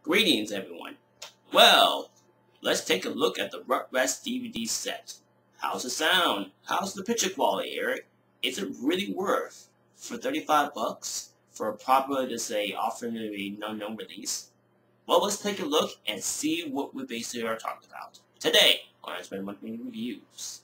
Greetings, everyone. Well, let's take a look at the Rugrats DVD set. How's the sound? How's the picture quality, Eric? Is it really worth for 35 bucks for a proper, to say, offering a unknown release? Well, let's take a look and see what we basically are talking about today on Untitled Monthly Reviews.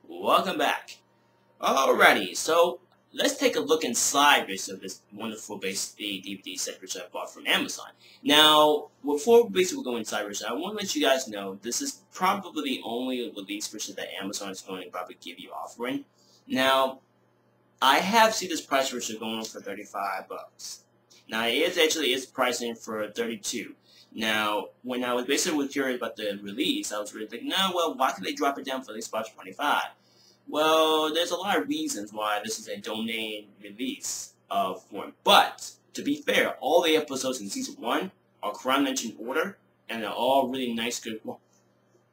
Welcome back. Alrighty, so let's take a look inside of this wonderful DVD set which I bought from Amazon. Now, before we go inside, I want to let you guys know this is probably the only release that Amazon is going to probably give you offering. Now, I have seen this price going on for 35 bucks. Now, it is pricing for 32. Now, when I was curious about the release, I was really thinking, no, well, why can't they drop it down for at least about 25? Well, there's a lot of reasons why this is a domain release of one. But, to be fair, all the episodes in Season 1 are chronological order, and they're all really nice, good. Well,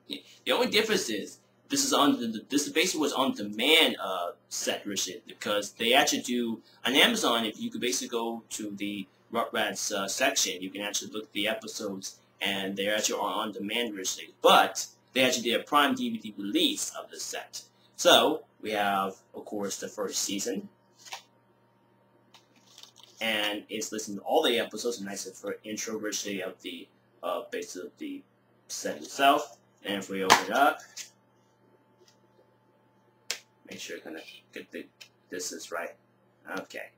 the only difference is, this is basically was on demand set, because they actually do, on Amazon, if you could basically go to the Rugrats section, you can actually look at the episodes, and they're actually on demand, but they actually did a Prime DVD release of the set. So, we have, of course, the first season, and it's listing all the episodes, and nice for intro, of the, basically, the set itself. And if we open it up, make sure to get the distance right. Okay.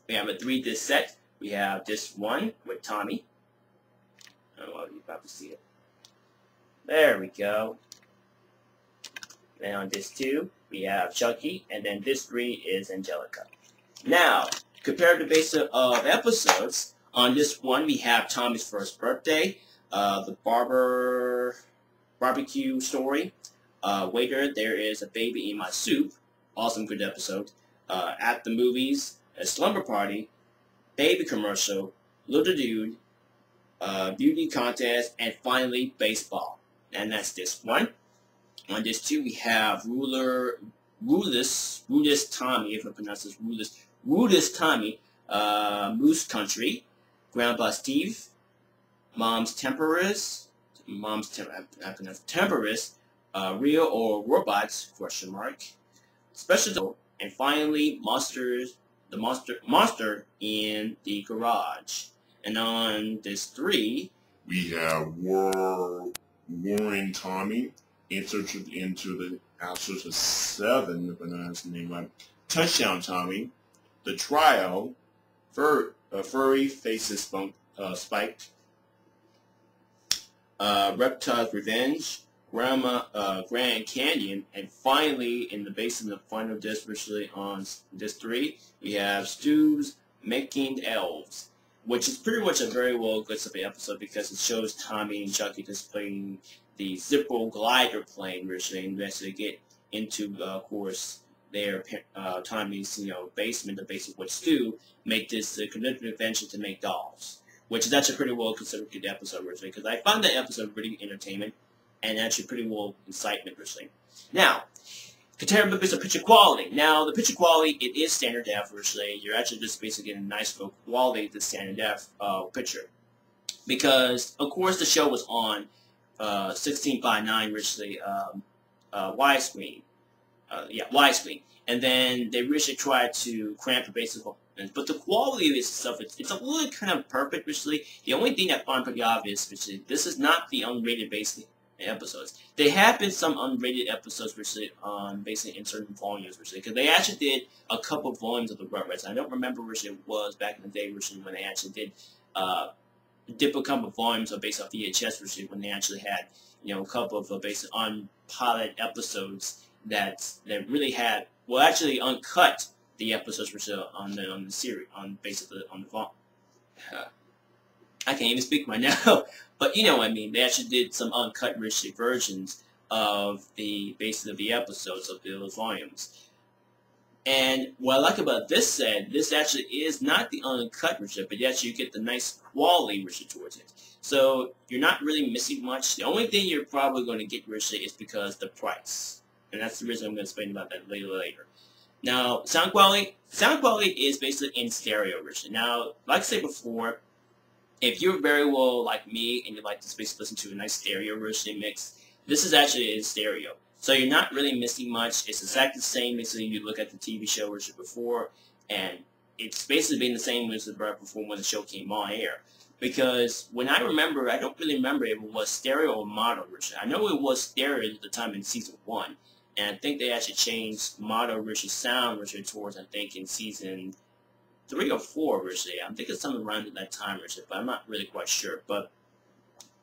We have a 3-disc set. We have disc 1 with Tommy. Oh, well, you probably see it. There we go. Then on disc 2, we have Chucky, and then disc 3 is Angelica. Now, compared to base of episodes, on disc 1 we have Tommy's first birthday, the barbecue story, waiter, there is a baby in my soup, awesome good episode, at the movies, a slumber party, baby commercial, little dude, beauty contest, and finally baseball. And that's disc 1. On disc 2, we have Rudest Tommy, if I pronounce this Rudest Tommy, Moose Country, Grandpa Steve, Mom's Temperance, Real or Robots, ? Special, and finally, the monster in the garage. And on disc 3, we have Warren Tommy, inserted into the answers of 7, if I know his name right. Touchdown Tommy, The Trial, Furry Faces Spiked, Reptile's Revenge, Grand Canyon, and finally, in the base of the final disc, on disc 3, we have Stu's Making Elves, which is pretty much a very well good episode because it shows Tommy and Chucky just playing the Zippo glider plane, and basically get into, of course, their Tommy's basement, the basement with Stu, make this connected adventure to make dolls, which is actually pretty well considered good episode, because I found that episode really entertainment and actually pretty well incitement, Now, compared with the picture quality. Now, the picture quality, it is standard def, You're actually just basically getting a nice low quality to standard def picture, because of course the show was on 16:9, widescreen. Widescreen. And then they really tried to cramp the basic, but the quality of this stuff, it's a little kind of perfect, The only thing I find pretty obvious, this is not the unrated basic episodes. There have been some unrated episodes, on basically in certain volumes, because they actually did a couple of volumes of the Rugrats. I don't remember which it was back in the day, when they actually did a couple of volumes of based off VHS, when they actually had, a couple of based on pilot episodes that really had well, actually uncut the episodes which are on the series, on basically on the phone. I can't even speak right now, but you know what I mean. They actually did some uncut versions of the basis of the episodes of those volumes. And what I like about this set, this actually is not the uncut version, but actually you get the nice quality version towards it. So you're not really missing much. The only thing you're probably going to get originally is because the price. And that's the reason I'm going to explain about that later. Now, sound quality is basically in stereo version. Now, like I said before, if you're very well like me and you like to basically listen to a nice stereo version mix, this is actually in stereo. So you're not really missing much. It's exactly the same as you look at the TV show version before, and it's basically been the same as the before when the show came on air. Because when I remember, I don't really remember if it was stereo or mono version. I know it was stereo at the time in season 1, and I think they actually changed mono versus sound version towards, I think, in season 3 or 4 version. I think it's something around that time version, but I'm not really quite sure. But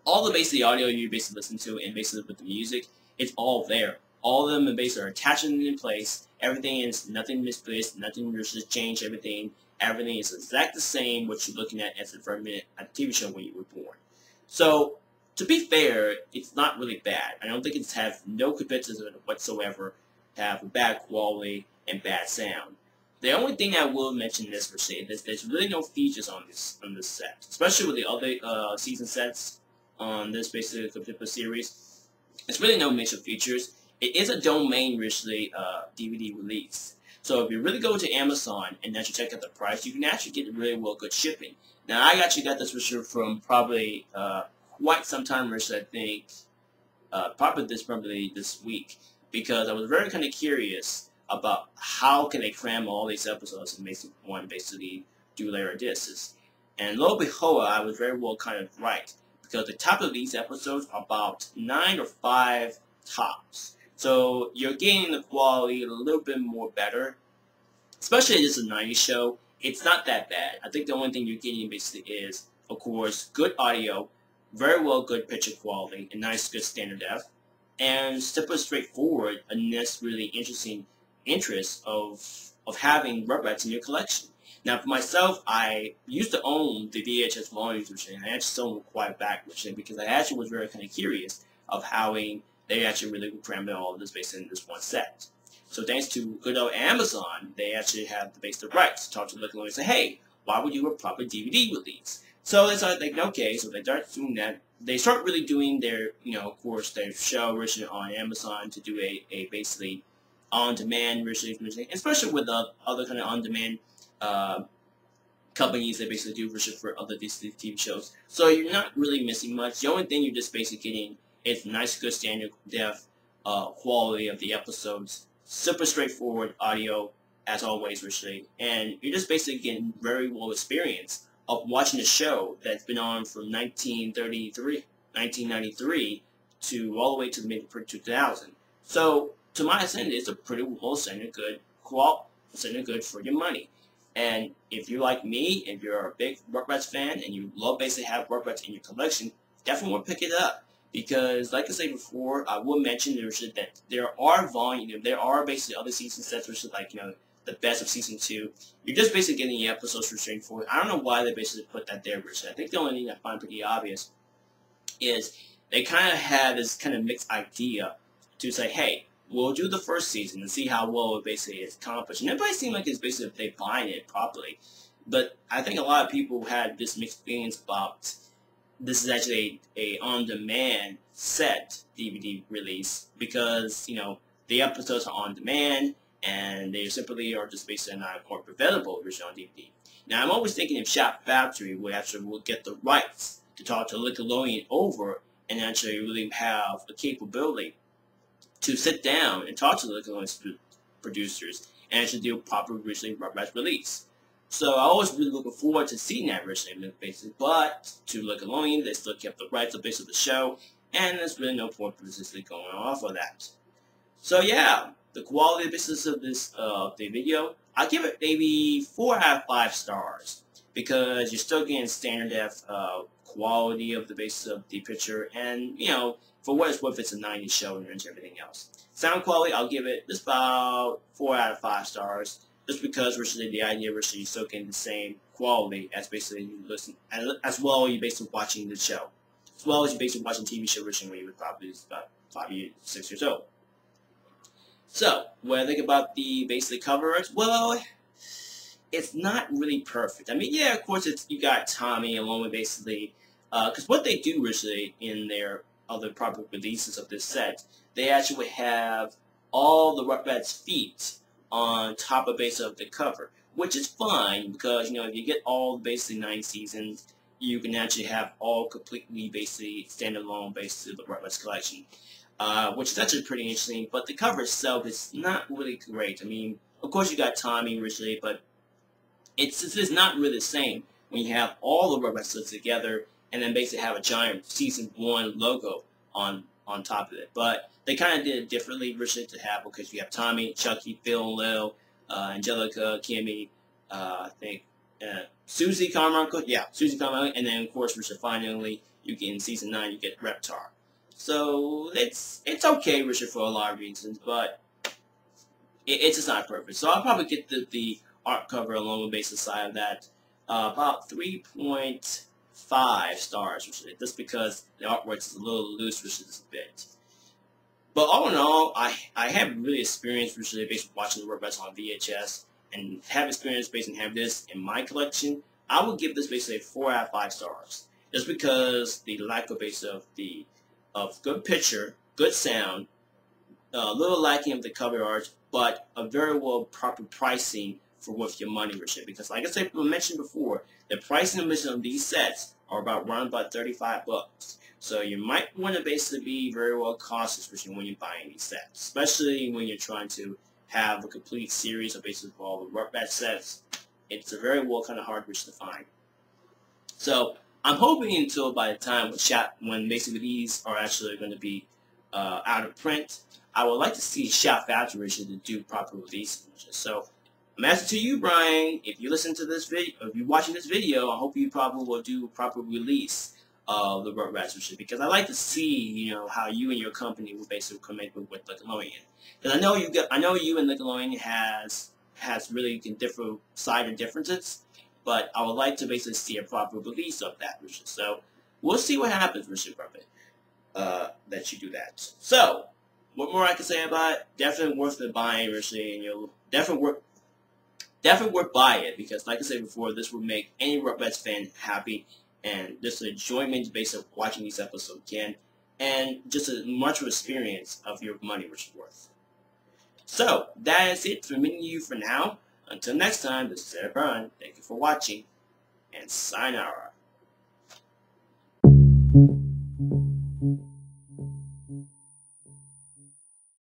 all the basically audio you basically listen to and basically with the music, it's all there. All of them are basically attaching in place. Everything is nothing misplaced, nothing versus changed. Everything is exactly the same what you're looking at as a TV show when you were born. So to be fair, it's not really bad. I don't think it's have no criticism whatsoever to have bad quality and bad sound. The only thing I will mention this per se is there's really no features on this set, especially with the other season sets on this basically particular series. There's really no major features. It is a domain richly DVD release. So if you really go to Amazon and actually check out the price, you can actually get really well good shipping. Now I actually got this for sure from probably quite some time, I think, probably this week, because I was very kind of curious about how can they cram all these episodes and make one basically dual-layer discs. And lo and behold, I was very well kind of right, because the top of these episodes are about 9 or 5 tops. So you're getting the quality a little bit more better, especially this is a 90s show. It's not that bad. I think the only thing you're getting basically is, of course, good audio, very well good picture quality, and nice good standard def, and simple straightforward, and that's really interesting interest of having Rugrats in your collection. Now, for myself, I used to own the VHS volumes, and I actually sold them quite back, because I actually was very kind of curious of how they actually really crammed all of this based in this one set. So thanks to good old Amazon, they actually have the basic rights to talk to the Nickelodeon and say, hey, why would you do a proper DVD release? So they started thinking, okay, so they start doing that. They start really doing their, of course, their show version on Amazon to do a basically on-demand version, especially with other kind of on-demand companies that basically do version for other Disney TV shows. So you're not really missing much. The only thing you're just basically getting is nice, good standard def quality of the episodes, super straightforward audio, as always, virtually, and you're just basically getting very well experience of watching a show that's been on from 1993 to all the way to the mid-2000. So to my opinion, it's a pretty well standard good standard good for your money. And if you're like me, if you're a big Rugrats fan and you love basically have Rugrats in your collection, definitely want to pick it up. Because, like I said before, I will mention that there are basically other season sets, which is like, the best of season 2. You're just basically getting the episodes for straightforward. I don't know why they basically put that there, Richard. I think the only thing I find pretty obvious is they kind of had this kind of mixed idea to say, hey, we'll do the first season and see how well it basically is accomplished. And everybody seemed like it's basically they buying it properly. But I think a lot of people had this mixed feelings about this is actually a on-demand set DVD release because, the episodes are on-demand and they simply are just basically not more available version on DVD. Now, I'm always thinking if Shout Factory will get the rights to talk to Nickelodeon over and actually really have the capability to sit down and talk to the Nickelodeon producers and actually do a proper originally Rugrats release. So I always really looking forward to seeing that originally, basically. But to Nickelodeon, they still kept the rights of basically the show, and there's really no point basically going off of that. So yeah, the quality of business of this the video, I give it maybe 4 out of 5 stars. because you're still getting standard def quality of the basis of the picture, and for what it's worth, it's a 90 show and everything else. Sound quality, I'll give it just about 4 out of 5 stars, just because originally the idea originally you're still getting the same quality as basically you listen, as well you basically watching the show, as well as you basically watching TV show originally when you were probably about 6 years old. So, what I think about the basically cover art, well, it's not really perfect. I mean, yeah, of course, you got Tommy along with basically, because what they do originally in their other proper releases of this set, they actually have all the Rugrats' feet on top of basically of the cover, which is fine because if you get all basically 9 seasons, you can actually have all completely basically standalone basically the Rugrats collection, which is actually pretty interesting. But the cover itself is not really great. I mean, of course you got Tommy originally, but it's not really the same when you have all the Rugrats together and then basically have a giant season 1 logo on top of it. But they kind of did it differently originally to have, because you have Tommy, Chucky, Phil and Lil, Angelica, Kimmy, I think Susie Carmichael, Susie Carmichael, and then of course Richard finally you get in season 9 you get Reptar. So it's okay, Richard, for a lot of reasons, but it's just not perfect. So I'll probably get the art cover along with basic side of that about 3.5 stars, Richard, just because the artwork is a little loose, which is a bit. But all in all, I have really experienced basically watching the Rugrats on VHS, and have experience basically have this in my collection. I would give this basically 4 out of 5 stars, just because the lack of of good picture, good sound, a little lacking of the cover art, but a very well proper pricing for worth your money, Richard. Because like I mentioned before, the pricing of these sets are around about $35. So you might want to basically be very well cautious when you're buying these sets, especially when you're trying to have a complete series of basically all the Rugrats sets. It's a very well kind of hard to find. So I'm hoping until by the time when basically these are actually going to be out of print, I would like to see Shout Factory to do proper releases. So I'm asking to you, Brian, if you listen to this video, if you're watching this video, I hope you probably will do a proper release of the Rugrats, because I like to see, how you and your company will basically connect with Nickelodeon. Because I know you and Nickelodeon has really different side and differences, but I would like to basically see a proper release of that, Richard. So we'll see what happens, Richard, that you do that. So what more I can say about it? Definitely worth the buying, Richard, and you'll definitely worth buying it, because like I said before, this will make any Rugrats fan happy, and just an enjoyment based on watching these episodes again, and just a much experience of your money which is worth. So that is it from me and you for now. Until next time, this is Eric Brian. Thank you for watching, and sayonara.